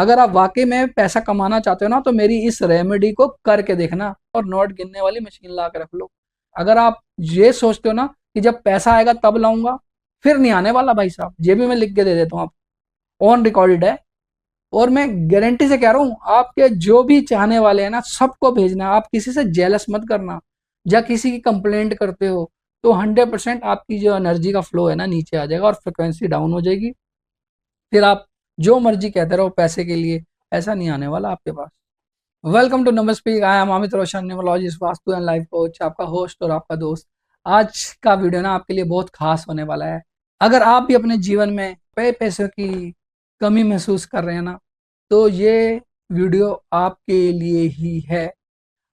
अगर आप वाकई में पैसा कमाना चाहते हो ना, तो मेरी इस रेमेडी को करके देखना और नोट गिनने वाली मशीन ला के रख लो। अगर आप ये सोचते हो ना कि जब पैसा आएगा तब लाऊंगा, फिर नहीं आने वाला भाई साहब। ये भी मैं लिख के दे देता हूँ, आप ऑन रिकॉर्डेड है। और मैं गारंटी से कह रहा हूँ, आपके जो भी चाहने वाले हैं ना, सबको भेजना। आप किसी से जेलस मत करना, या किसी की कंप्लेंट करते हो तो 100% आपकी जो एनर्जी का फ्लो है ना, नीचे आ जाएगा और फ्रिक्वेंसी डाउन हो जाएगी। फिर आप जो मर्जी कहते रहो पैसे के लिए, ऐसा नहीं आने वाला आपके पास। Welcome to number speak. I am Amit Roshan, numerologist, vastu and life coach, आपका होस्ट और आपका दोस्त। आज का वीडियो ना आपके लिए बहुत खास होने वाला है। अगर आप भी अपने जीवन में पैसों की कमी महसूस कर रहे हैं ना, तो ये वीडियो आपके लिए ही है।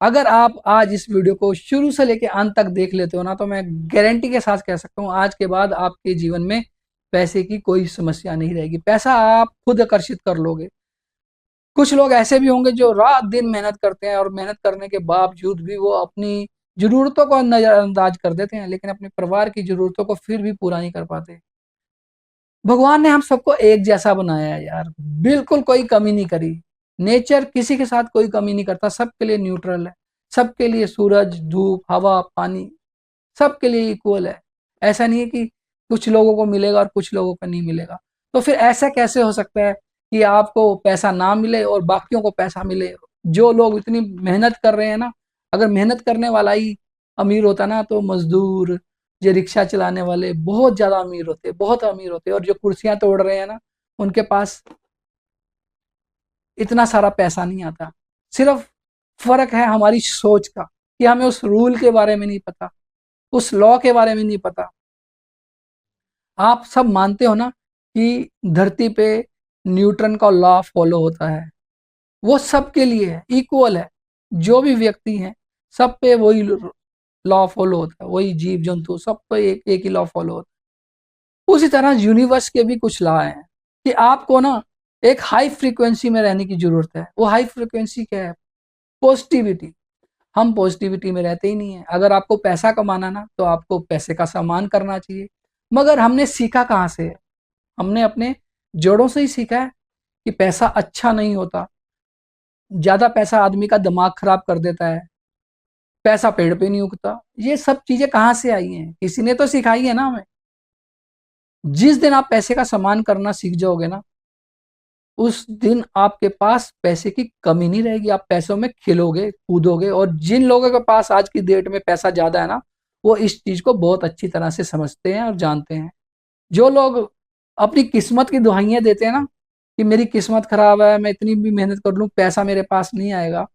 अगर आप आज इस वीडियो को शुरू से लेकर अंत तक देख लेते हो ना, तो मैं गारंटी के साथ कह सकता हूँ, आज के बाद आपके जीवन में पैसे की कोई समस्या नहीं रहेगी। पैसा आप खुद आकर्षित कर लोगे। कुछ लोग ऐसे भी होंगे जो रात दिन मेहनत करते हैं, और मेहनत करने के बावजूद भी वो अपनी जरूरतों को नजरअंदाज कर देते हैं, लेकिन अपने परिवार की जरूरतों को फिर भी पूरा नहीं कर पाते। भगवान ने हम सबको एक जैसा बनाया है यार, बिल्कुल कोई कमी नहीं करी। नेचर किसी के साथ कोई कमी नहीं करता, सबके लिए न्यूट्रल है। सबके लिए सूरज, धूप, हवा, पानी सबके लिए इक्वल है। ऐसा नहीं है कि कुछ लोगों को मिलेगा और कुछ लोगों को नहीं मिलेगा। तो फिर ऐसा कैसे हो सकता है कि आपको पैसा ना मिले और बाकियों को पैसा मिले? जो लोग इतनी मेहनत कर रहे हैं ना, अगर मेहनत करने वाला ही अमीर होता ना, तो मजदूर, ये रिक्शा चलाने वाले बहुत ज्यादा अमीर होते, बहुत अमीर होते। और जो कुर्सियां तोड़ रहे हैं ना, उनके पास इतना सारा पैसा नहीं आता। सिर्फ फर्क है हमारी सोच का, कि हमें उस रूल के बारे में नहीं पता, उस लॉ के बारे में नहीं पता। आप सब मानते हो ना कि धरती पे न्यूटन का लॉ फॉलो होता है। वो सबके लिए है, इक्वल है। जो भी व्यक्ति हैं, सब पे वही लॉ फॉलो होता है। वही जीव जंतु, सब पे एक एक ही लॉ फॉलो होता है। उसी तरह यूनिवर्स के भी कुछ लॉ हैं कि आपको ना एक हाई फ्रीक्वेंसी में रहने की जरूरत है। वो हाई फ्रीक्वेंसी क्या है? पॉजिटिविटी। हम पॉजिटिविटी में रहते ही नहीं है। अगर आपको पैसा कमाना ना, तो आपको पैसे का सम्मान करना चाहिए। मगर हमने सीखा कहाँ से है? हमने अपने जड़ों से ही सीखा है कि पैसा अच्छा नहीं होता। ज्यादा पैसा आदमी का दिमाग खराब कर देता है। पैसा पेड़ पे नहीं उगता। ये सब चीजें कहाँ से आई हैं? किसी ने तो सिखाई है ना हमें। जिस दिन आप पैसे का सम्मान करना सीख जाओगे ना, उस दिन आपके पास पैसे की कमी नहीं रहेगी। आप पैसों में खिलोगे, कूदोगे। और जिन लोगों के पास आज की डेट में पैसा ज्यादा है ना, वो इस चीज को बहुत अच्छी तरह से समझते हैं और जानते हैं। जो लोग अपनी किस्मत की दुहाइयां देते हैं ना, कि मेरी किस्मत खराब है, मैं इतनी भी मेहनत कर लूं पैसा मेरे पास नहीं आएगा,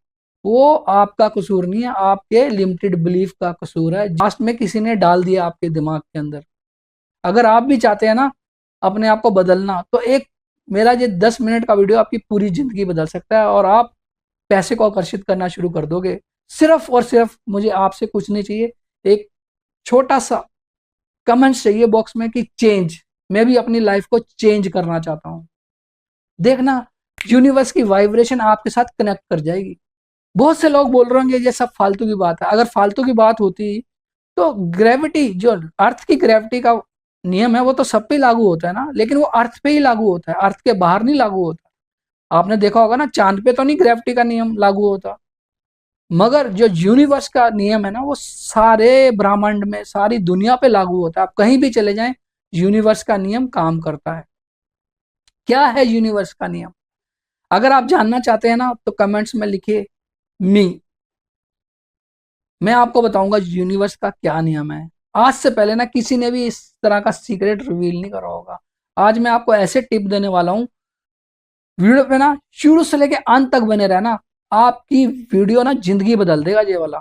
वो आपका कसूर नहीं है, आपके लिमिटेड बिलीफ का कसूर है। लास्ट में किसी ने डाल दिया आपके दिमाग के अंदर। अगर आप भी चाहते हैं ना अपने आप को बदलना, तो एक मेरा ये 10 मिनट का वीडियो आपकी पूरी जिंदगी बदल सकता है, और आप पैसे को आकर्षित करना शुरू कर दोगे। सिर्फ और सिर्फ मुझे आपसे कुछ नहीं चाहिए, एक छोटा सा कमेंट्स चाहिए बॉक्स में कि चेंज, मैं भी अपनी लाइफ को चेंज करना चाहता हूं। देखना, यूनिवर्स की वाइब्रेशन आपके साथ कनेक्ट कर जाएगी। बहुत से लोग बोल रहे होंगे ये सब फालतू की बात है। अगर फालतू की बात होती, तो ग्रेविटी, जो अर्थ की ग्रेविटी का नियम है, वो तो सब पे लागू होता है ना, लेकिन वो अर्थ पे ही लागू होता है, अर्थ के बाहर नहीं लागू होता। आपने देखा होगा ना, चांद पे तो नहीं ग्रेविटी का नियम लागू होता। मगर जो यूनिवर्स का नियम है ना, वो सारे ब्रह्मांड में, सारी दुनिया पे लागू होता है। आप कहीं भी चले जाएं, यूनिवर्स का नियम काम करता है। क्या है यूनिवर्स का नियम? अगर आप जानना चाहते हैं ना, तो कमेंट्स में लिखिए मी। मैं आपको बताऊंगा यूनिवर्स का क्या नियम है। आज से पहले ना किसी ने भी इस तरह का सीक्रेट रिवील नहीं करा होगा। आज मैं आपको ऐसे टिप देने वाला हूं, वीडियो पे ना शुरू से लेके अंत तक बने रहना। आपकी वीडियो ना जिंदगी बदल देगा ये वाला।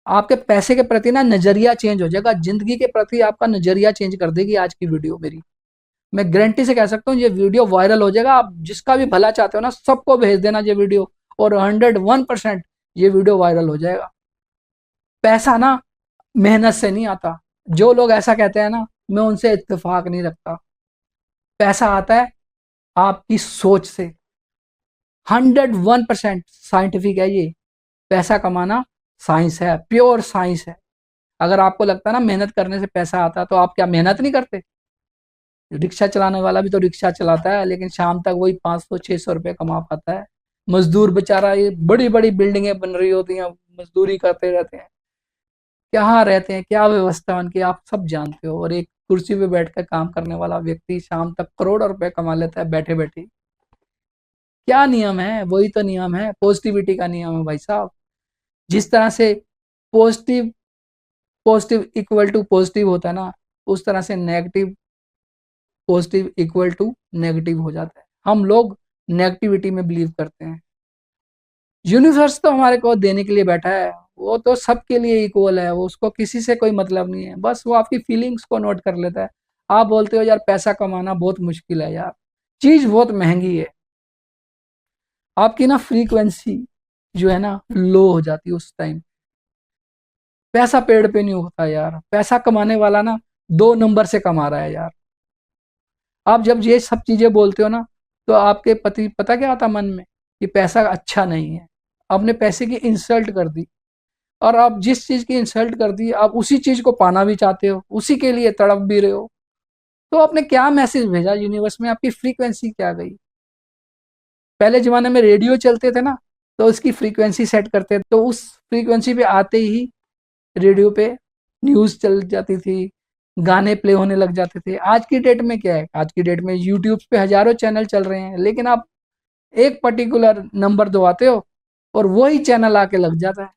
आपके पैसे के प्रति ना नजरिया चेंज हो जाएगा, जिंदगी के प्रति आपका नजरिया चेंज कर देगी आज की वीडियो मेरी। मैं गारंटी से कह सकता हूँ, ये वीडियो वायरल हो जाएगा। आप जिसका भी भला चाहते हो ना, सबको भेज देना ये वीडियो, और 101% ये वीडियो वायरल हो जाएगा। पैसा ना मेहनत से नहीं आता। जो लोग ऐसा कहते हैं ना, मैं उनसे इत्तेफाक नहीं रखता। पैसा आता है आपकी सोच से। 101% साइंटिफिक है ये। पैसा कमाना साइंस है, प्योर साइंस है। अगर आपको लगता है ना मेहनत करने से पैसा आता है, तो आप क्या मेहनत नहीं करते? रिक्शा चलाने वाला भी तो रिक्शा चलाता है, लेकिन शाम तक वही 500-600 रुपये कमा पाता है। मजदूर बेचारा, ये बड़ी बड़ी बिल्डिंगें बन रही होती हैं, मजदूरी करते रहते हैं, कहाँ रहते हैं, क्या व्यवस्था उनकी आप सब जानते हो। और एक कुर्सी पे बैठकर काम करने वाला व्यक्ति शाम तक करोड़ों रुपए कमा लेता है बैठे बैठे। क्या नियम है, वही तो नियम है, पॉजिटिविटी का नियम है भाई साहब। जिस तरह से positive positive equal to positive होता है ना, उस तरह से negative positive equal to negative हो जाता है। हम लोग नेगेटिविटी में बिलीव करते हैं। यूनिवर्स तो हमारे को देने के लिए बैठा है, वो तो सबके लिए इक्वल है, वो उसको किसी से कोई मतलब नहीं है, बस वो आपकी फीलिंग्स को नोट कर लेता है। आप बोलते हो यार पैसा कमाना बहुत मुश्किल है, यार चीज बहुत महंगी है, आपकी ना फ्रीक्वेंसी जो है ना लो हो जाती है उस टाइम। पैसा पेड़ पे नहीं होता यार, पैसा कमाने वाला ना 2 नंबर से कमा रहा है यार। आप जब ये सब चीजें बोलते हो ना, तो आपके पति पता क्या आता मन में, कि पैसा अच्छा नहीं है। आपने पैसे की इंसल्ट कर दी, और आप जिस चीज की इंसल्ट कर दी, आप उसी चीज को पाना भी चाहते हो, उसी के लिए तड़प भी रहे हो। तो आपने क्या मैसेज भेजा यूनिवर्स में, आपकी फ्रीक्वेंसी क्या गई। पहले जमाने में रेडियो चलते थे ना, तो उसकी फ्रीक्वेंसी सेट करते, तो उस फ्रीक्वेंसी पे आते ही रेडियो पे न्यूज चल जाती थी, गाने प्ले होने लग जाते थे। आज की डेट में क्या है, आज की डेट में यूट्यूब पे हजारों चैनल चल रहे हैं, लेकिन आप एक पर्टिकुलर नंबर दबाते हो और वही चैनल आके लग जाता है।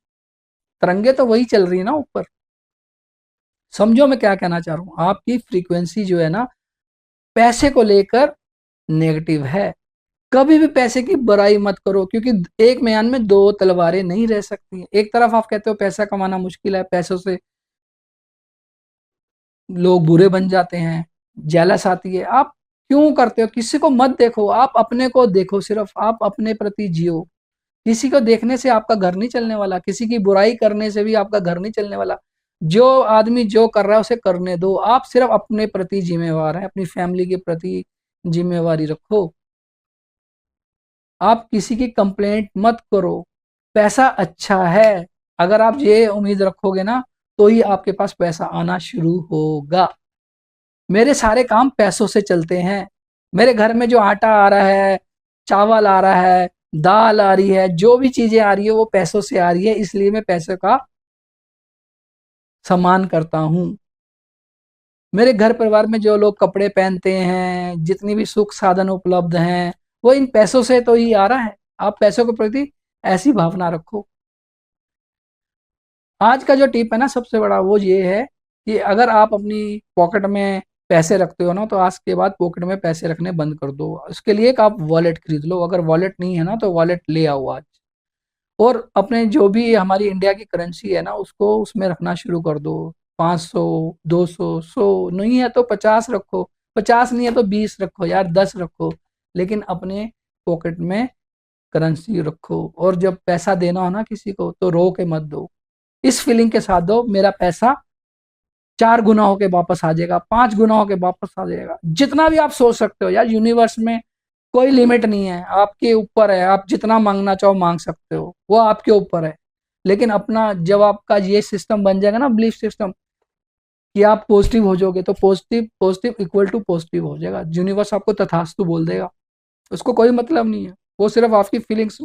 तरंगे तो वही चल रही है ना ऊपर। समझो मैं क्या कहना चाह रहा हूँ, आपकी फ्रीक्वेंसी जो है ना पैसे को लेकर नेगेटिव है। कभी भी पैसे की बुराई मत करो, क्योंकि एक म्यान में 2 तलवारें नहीं रह सकती। एक तरफ आप कहते हो पैसा कमाना मुश्किल है, पैसों से लोग बुरे बन जाते हैं, जेलस आती है, आप क्यों करते हो। किसी को मत देखो, आप अपने को देखो, सिर्फ आप अपने प्रति जियो। किसी को देखने से आपका घर नहीं चलने वाला, किसी की बुराई करने से भी आपका घर नहीं चलने वाला। जो आदमी जो कर रहा है उसे करने दो, आप सिर्फ अपने प्रति जिम्मेवार हैं, अपनी फैमिली के प्रति जिम्मेवारी रखो। आप किसी की कंप्लेंट मत करो। पैसा अच्छा है, अगर आप ये उम्मीद रखोगे ना, तो ही आपके पास पैसा आना शुरू होगा। मेरे सारे काम पैसों से चलते हैं। मेरे घर में जो आटा आ रहा है, चावल आ रहा है, दाल आ रही है, जो भी चीजें आ रही है वो पैसों से आ रही है, इसलिए मैं पैसे का सम्मान करता हूँ। मेरे घर परिवार में जो लोग कपड़े पहनते हैं, जितनी भी सुख साधन उपलब्ध हैं, वो इन पैसों से तो ही आ रहा है। आप पैसों के प्रति ऐसी भावना रखो। आज का जो टिप है ना सबसे बड़ा, वो ये है कि अगर आप अपनी पॉकेट में पैसे रखते हो ना, तो आज के बाद पॉकेट में पैसे रखने बंद कर दो। उसके लिए एक आप वॉलेट खरीद लो, अगर वॉलेट नहीं है ना तो वॉलेट ले आओ आज। और अपने जो भी हमारी इंडिया की करेंसी है ना, उसको उसमें रखना शुरू कर दो। 500, 200, 100 नहीं है तो 50 रखो, 50 नहीं है तो 20 रखो यार, 10 रखो, लेकिन अपने पॉकेट में करेंसी रखो। और जब पैसा देना हो ना किसी को, तो रो के मत दो, इस फीलिंग के साथ दो, मेरा पैसा 4 गुना होके वापस आ जाएगा, 5 गुना होके वापस आ जाएगा। जितना भी आप सोच सकते हो यार, यूनिवर्स में कोई लिमिट नहीं है, आपके ऊपर है, आप जितना मांगना चाहो मांग सकते हो, वो आपके ऊपर है। लेकिन अपना जब आपका ये सिस्टम बन जाएगा ना, बिलीफ सिस्टम, कि आप पॉजिटिव हो जाओगे, तो positive positive equal to positive हो जाएगा। यूनिवर्स आपको तथास्तु बोल देगा, उसको कोई मतलब नहीं है, वो सिर्फ आपकी फीलिंग्स,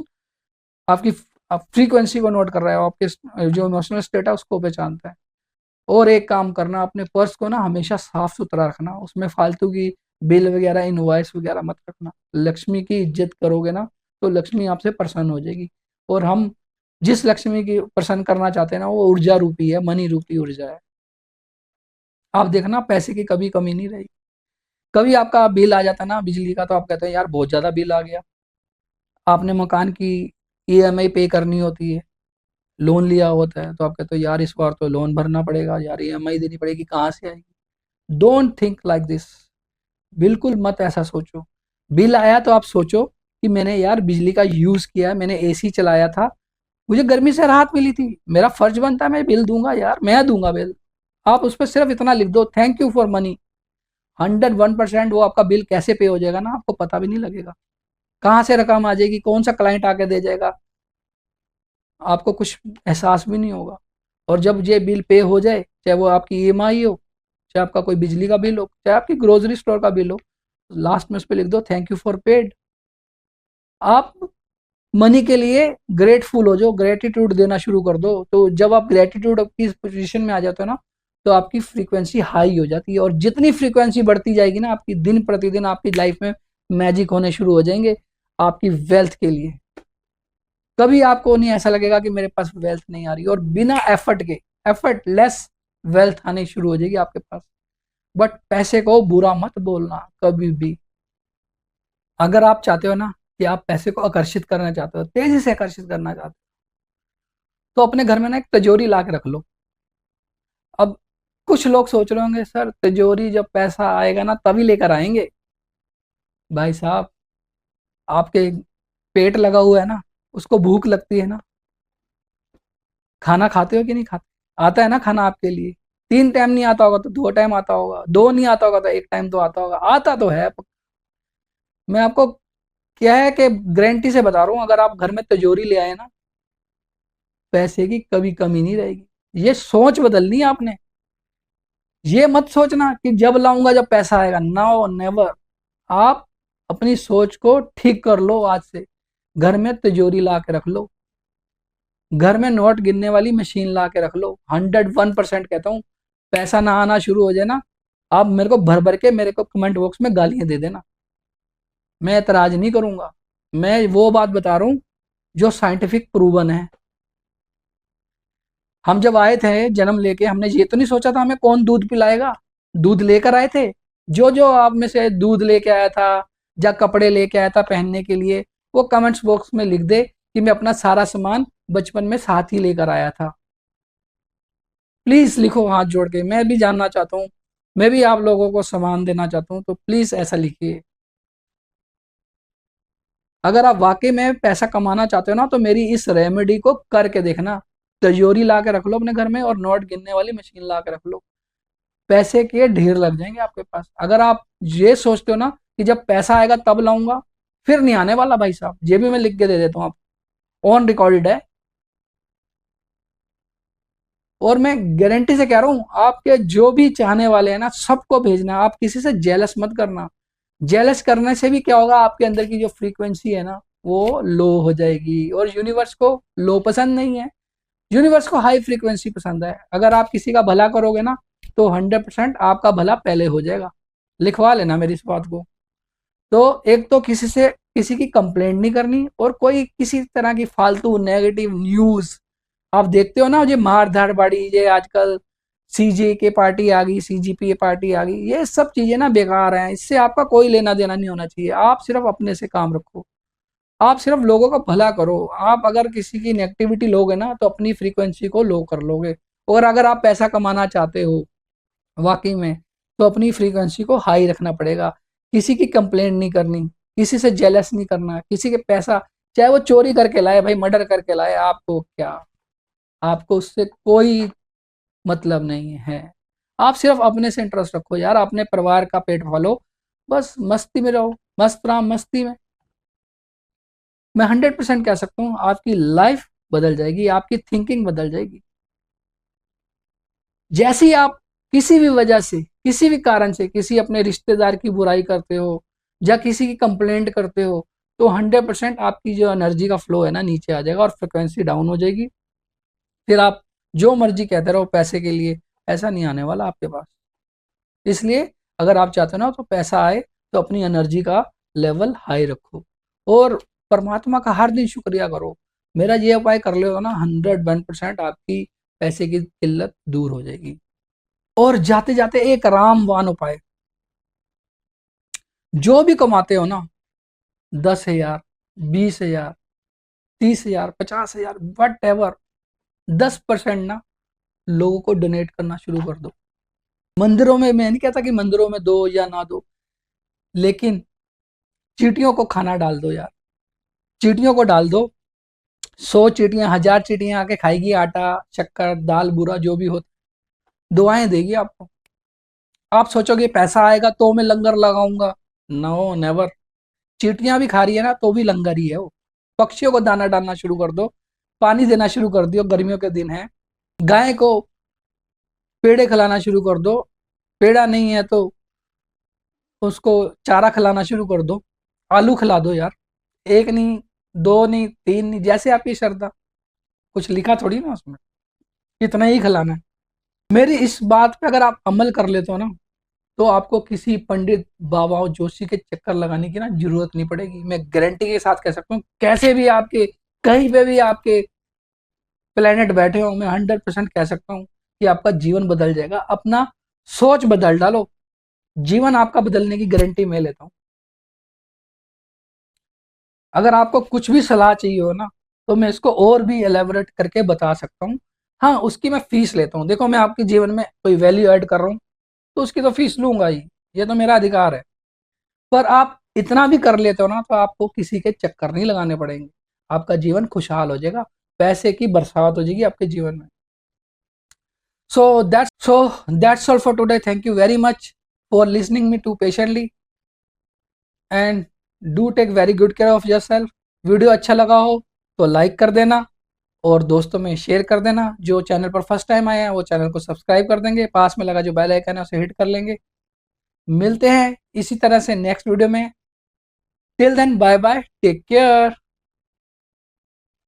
आपकी फ्रीक्वेंसी को नोट कर रहा है, आपके जो इमोशनल स्टेट है उसको पहचानता है। और एक काम करना, अपने पर्स को ना हमेशा साफ सुथरा रखना, उसमें फालतू की बिल वगैरह इनवॉइस वगैरह मत रखना। लक्ष्मी की इज्जत करोगे ना, तो लक्ष्मी आपसे प्रसन्न हो जाएगी। और हम जिस लक्ष्मी की प्रसन्न करना चाहते हैं ना, वो ऊर्जा रूपी है, मनी रूपी ऊर्जा है। आप देखना पैसे की कभी कमी नहीं रहेगी। कभी आपका बिल आ जाता है ना बिजली का, तो आप कहते हैं यार बहुत ज्यादा बिल आ गया। आपने मकान की ईएमआई पे करनी होती है, लोन लिया होता है, तो आप कहते हो यार इस बार तो लोन भरना पड़ेगा यार, ईएमआई देनी पड़ेगी, कहाँ से आएगी। डोंट थिंक लाइक दिस, बिल्कुल मत ऐसा सोचो। बिल आया तो आप सोचो कि मैंने यार बिजली का यूज किया है, मैंने एसी चलाया था, मुझे गर्मी से राहत मिली थी, मेरा फर्ज बनता है मैं बिल दूंगा यार, मैं दूंगा बिल। आप उस पर सिर्फ इतना लिख दो, थैंक यू फॉर मनी। 101% वो आपका बिल कैसे पे हो जाएगा ना, आपको पता भी नहीं लगेगा। कहाँ से रकम आ जाएगी, कौन सा क्लाइंट आके दे जाएगा, आपको कुछ एहसास भी नहीं होगा। और जब ये बिल पे हो जाए, चाहे वो आपकी ईएमआई हो, चाहे आपका कोई बिजली का बिल हो, चाहे आपकी ग्रोसरी स्टोर का बिल हो, लास्ट में उस पर लिख दो थैंक यू फॉर पेड। आप मनी के लिए ग्रेटफुल हो जाओ, ग्रेटिट्यूड देना शुरू कर दो। तो जब आप ग्रेटिट्यूड की पोजीशन में आ जाते हो ना, तो आपकी फ्रीक्वेंसी हाई हो जाती है, और जितनी फ्रीक्वेंसी बढ़ती जाएगी ना, आपकी दिन प्रतिदिन आपकी लाइफ में मैजिक होने शुरू हो जाएंगे आपकी वेल्थ के लिए। कभी आपको नहीं ऐसा लगेगा कि मेरे पास वेल्थ नहीं आ रही, और बिना एफर्ट के, एफर्टलेस वेल्थ आने शुरू हो जाएगी आपके पास। बट पैसे को बुरा मत बोलना कभी भी। अगर आप चाहते हो ना कि आप पैसे को आकर्षित करना चाहते हो, तेजी से आकर्षित करना चाहते हो, तो अपने घर में ना एक तिजोरी ला के रख लो। अब कुछ लोग सोच रहे होंगे सर तिजोरी जब पैसा आएगा ना तभी लेकर आएंगे। भाई साहब, आपके पेट लगा हुआ है ना, उसको भूख लगती है ना, खाना खाते हो कि नहीं खाते? आता है ना खाना आपके लिए? 3 टाइम नहीं आता होगा तो 2 टाइम आता होगा, 2 नहीं आता होगा तो 1 टाइम तो आता होगा, आता तो है। मैं आपको क्या है कि गारंटी से बता रहा हूँ, अगर आप घर में तिजोरी ले आए ना, पैसे की कभी कमी नहीं रहेगी। ये सोच बदलनी है आपने। ये मत सोचना कि जब लाऊंगा जब पैसा आएगा, नाउ नेवर। आप अपनी सोच को ठीक कर लो आज से। घर में तिजोरी ला के रख लो, घर में नोट गिनने वाली मशीन ला के रख लो। 101% कहता हूँ, पैसा ना आना शुरू हो जाए ना, आप मेरे को भर भर के मेरे को कमेंट बॉक्स में गालियां दे देना, मैं एतराज नहीं करूंगा। मैं वो बात बता रहा हूँ जो साइंटिफिक प्रूवन है। हम जब आए थे जन्म लेके, हमने ये तो नहीं सोचा था हमें कौन दूध पिलाएगा। दूध लेकर आए थे। जो जो आप में से दूध लेके आया था या कपड़े लेके आया था पहनने के लिए, वो कमेंट्स बॉक्स में लिख दे कि मैं अपना सारा सामान बचपन में साथ ही लेकर आया था। प्लीज लिखो हाथ जोड़ के, मैं भी जानना चाहता हूँ, मैं भी आप लोगों को सामान देना चाहता हूँ, तो प्लीज ऐसा लिखिए। अगर आप वाकई में पैसा कमाना चाहते हो ना, तो मेरी इस रेमेडी को करके देखना। तिजोरी ला के रख लो अपने घर में, और नोट गिनने वाली मशीन ला के रख लो। पैसे के ढेर लग जाएंगे आपके पास। अगर आप ये सोचते हो ना कि जब पैसा आएगा तब लाऊंगा, फिर नहीं आने वाला भाई साहब। ये भी मैं लिख के दे देता हूँ, आप ऑन रिकॉर्डेड है। और मैं गारंटी से कह रहा हूँ, आपके जो भी चाहने वाले हैं ना, सबको भेजना। आप किसी से जेलस मत करना। जेलस करने से भी क्या होगा, आपके अंदर की जो फ्रीक्वेंसी है ना, वो लो हो जाएगी। और यूनिवर्स को लो पसंद नहीं है, यूनिवर्स को हाई फ्रीक्वेंसी पसंद है। अगर आप किसी का भला करोगे ना, तो 100% आपका भला पहले हो जाएगा। लिखवा लेना मेरी इस बात को। तो एक तो किसी से किसी की कंप्लेंट नहीं करनी, और कोई किसी तरह की फालतू नेगेटिव न्यूज आप देखते हो ना, ये मार धाड़ बाड़ी, ये आजकल सीजे के पार्टी आ गई, सीजीपी पार्टी आ गई, ये सब चीजें ना बेकार हैं। इससे आपका कोई लेना देना नहीं होना चाहिए। आप सिर्फ अपने से काम रखो, आप सिर्फ लोगों का भला करो। आप अगर किसी की नेगेटिविटी लोगे ना, तो अपनी फ्रीक्वेंसी को लो कर लोगे। और अगर आप पैसा कमाना चाहते हो वाकई में, तो अपनी फ्रीक्वेंसी को हाई रखना पड़ेगा। किसी की कंप्लेंट नहीं करनी, किसी से जेलस नहीं करना, किसी के पैसा चाहे वो चोरी करके लाए, भाई मर्डर करके लाए, आपको क्या, आपको उससे कोई मतलब नहीं है। आप सिर्फ अपने से इंटरेस्ट रखो यार, अपने परिवार का पेट पालो, बस मस्ती में रहो, मस्त राम मस्ती में। मैं 100% कह सकता हूँ आपकी लाइफ बदल जाएगी, आपकी थिंकिंग बदल जाएगी। जैसे ही आप किसी भी वजह से, किसी भी कारण से किसी अपने रिश्तेदार की बुराई करते हो या किसी की कंप्लेंट करते हो, तो 100% आपकी जो एनर्जी का फ्लो है ना, नीचे आ जाएगा और फ्रिक्वेंसी डाउन हो जाएगी। फिर आप जो मर्जी कहते रहो पैसे के लिए, ऐसा नहीं आने वाला आपके पास। इसलिए अगर आप चाहते हो ना तो पैसा आए, तो अपनी एनर्जी का लेवल हाई रखो, और परमात्मा का हर दिन शुक्रिया करो। मेरा ये उपाय कर ले हो ना, 101% आपकी पैसे की किल्लत दूर हो जाएगी। और जाते जाते एक रामवान उपाय, जो भी कमाते हो ना, 10,000, 20,000, 30,000, 50,000, वट एवर, 10% ना लोगों को डोनेट करना शुरू कर दो। मंदिरों में, मैं नहीं कहता कि मंदिरों में दो या ना दो, लेकिन चींटियों को खाना डाल दो यार, चींटियों को डाल दो। 100 चींटियां, 1000 चींटियां आके खाएगी आटा, शक्कर, दाल, बूरा जो भी हो, दुआएं देगी आपको। आप सोचोगे पैसा आएगा तो मैं लंगर लगाऊंगा, नो नेवर। चींटियां भी खा रही है ना, तो भी लंगर ही है वो। पक्षियों को दाना डालना शुरू कर दो, पानी देना शुरू कर दियो, गर्मियों के दिन है। गाय को पेड़े खिलाना शुरू कर दो, पेड़ा नहीं है तो उसको चारा खिलाना शुरू कर दो, आलू खिला दो यार, एक नहीं, दो नहीं, तीन नहीं, जैसे आपकी श्रद्धा, कुछ लिखा थोड़ी ना उसमें, इतना ही खिलाना है। मेरी इस बात पे अगर आप अमल कर लेते हो ना, तो आपको किसी पंडित बाबा जोशी के चक्कर लगाने की ना जरूरत नहीं पड़ेगी। मैं गारंटी के साथ कह सकता हूँ, कैसे भी आपके, कहीं पे भी आपके प्लेनेट बैठे हो, मैं 100% कह सकता हूँ कि आपका जीवन बदल जाएगा। अपना सोच बदल डालो, जीवन आपका बदलने की गारंटी मैं लेता हूँ। अगर आपको कुछ भी सलाह चाहिए हो ना, तो मैं इसको और भी एलेबोरेट करके बता सकता हूँ। हाँ, उसकी मैं फीस लेता हूँ। देखो, मैं आपके जीवन में कोई वैल्यू ऐड कर रहा हूँ, तो उसकी तो फीस लूंगा ही, ये तो मेरा अधिकार है। पर आप इतना भी कर लेते हो ना, तो आपको किसी के चक्कर नहीं लगाने पड़ेंगे, आपका जीवन खुशहाल हो जाएगा, पैसे की बरसात हो जाएगी आपके जीवन में। So that's all for today. Thank you very much for listening me too patiently, and do take very good care of yourself. Video अच्छा लगा हो तो लाइक कर देना, और दोस्तों में शेयर कर देना। जो चैनल पर फर्स्ट टाइम आए हैं वो चैनल को सब्सक्राइब कर देंगे, पास में लगा जो बेल आइकन है उसे हिट कर लेंगे। मिलते हैं इसी तरह से नेक्स्ट वीडियो में। Till then, bye bye, take care.